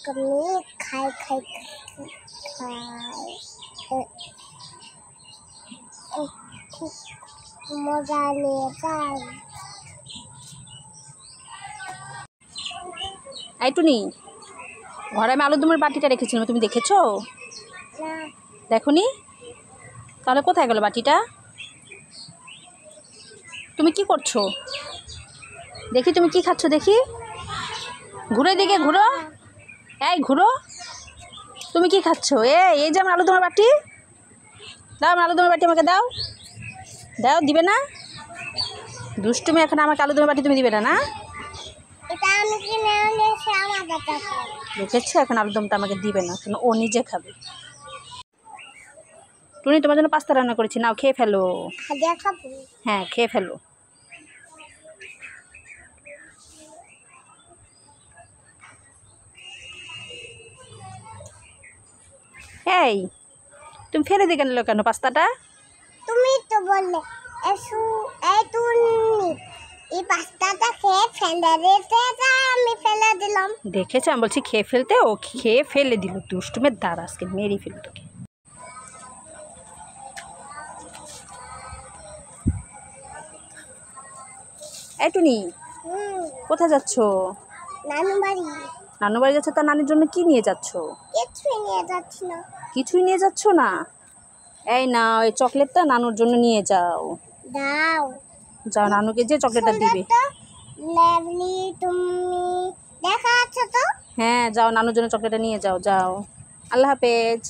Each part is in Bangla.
कमी खाए खाए खाए मजा নিয়ে যায়। এই টুনি, ঘরে আমি আলুর দমের বাটিটা রেখেছিলাম, তুমি দেখেছো? না দেখোনি? তাহলে কোথায় গেল বাটিটা? তুমি কি করছো? দেখি তুমি কি খাচ্ছ, দেখি। ঘুরে দিকে ঘুরো, এই ঘুরো। তুমি কি খাচ্ছ? এই যে আমার আলুর দমের বাটি, দাও আমার আলুর দমের বাটি, আমাকে দাও। দাও, দিবে না? দুষ্টুমি, এখন আমাকে আলুর দমের বাটি তুমি দিবে না? না, এটা আমি কিনে এনেছি আমার বাচ্চা। দেখেছো? এখন আলুর দমটা আমাকে দিবে না, কারণ ও নিজে খাবে। টুনি, তোমার জন্য পাস্তা রান্না করেছি, নাও খেয়ে ফেলো। দেখাবো। হ্যাঁ, খেয়ে ফেলো। এই, তুমি ফেলে দিয়ে গেল কেন পাস্তাটা? তুমি তো বললে এই পাস্তাটা খেয়ে ফেলে দিতে, তাই আমি ফেলে দিলাম। দেখেছো, আমি বলছি খেয়ে ফেলতে, ও খেয়ে ফেলে দিল। দুষ্টুমের দ্বারা আজকে মেরেই ফেল তোকে। এই টুনি, কোথায় যাচ্ছ? নানু বাড়ি। নানু বাড়ি যাচ্ছ? তা নানির জন্য কি নিয়ে যাচ্ছ? কিছুই নিয়ে যাচ্ছি না। কিছুই নিয়ে যাচ্ছ না? এই না, ওই চকলেটটা নানুর জন্য নিয়ে যাও। দাও। যাও, নানুকে যে চকলেটটা দিবে। লেভলি, তুমি দেখা আছে তো? হ্যাঁ, যাও, নানুর জন্য চকলেটটা নিয়ে যাও। যাও, আল্লাহ হাফেজ।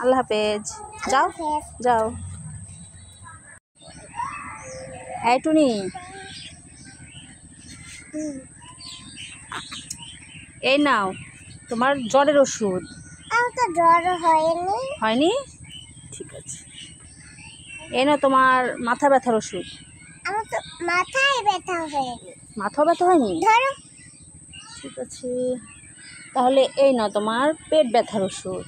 আল্লাহ হাফেজ। যাও যাও। এই টুনি, এই নাও তোমার জ্বরের ওষুধ। আমার তো জ্বর হয়নি। হয়নি? ঠিক আছে। এই নাও তোমার মাথা ব্যথার ওষুধ। আমার তো মাথায় ব্যথা হয়নি। মাথা ব্যথা হয়নি? ধরো। ঠিক আছে, তাহলে এই নাও তোমার পেট ব্যথার ওষুধ।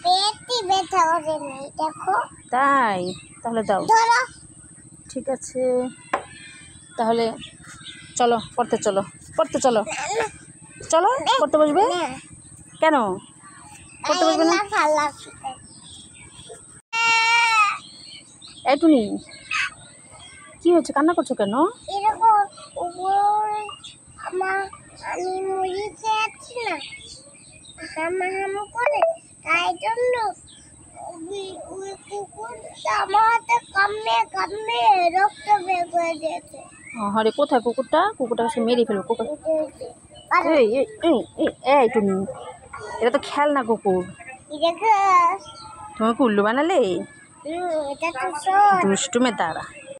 পেটই ব্যথা হয়নি, দেখো। তাই? তাহলে দাও। ধরো। ঠিক আছে, তাহলে চলো পড়তে, চলো পড়তে, চলো চলো পড়তে বসবে। কেন পড়তে বসবে না? এই টুনি, কি হয়েছে, কান্না করছো কেন? আমি মুড়ি খেয়েছি না, হাম করে, তাই জন্য ওই কুকুরটা আমার হাতে কামড়ে রক্ত বের করে দিয়েছে। আরে কোথায় কুকুরটা? কুকুরটা সে মেরে ফেলবো। কুকুর, এই টুনি, এটা তো খেলনা কুকুর, তুমি উল্লু বানালে। এটা তো দুষ্টুমের দ্বারা।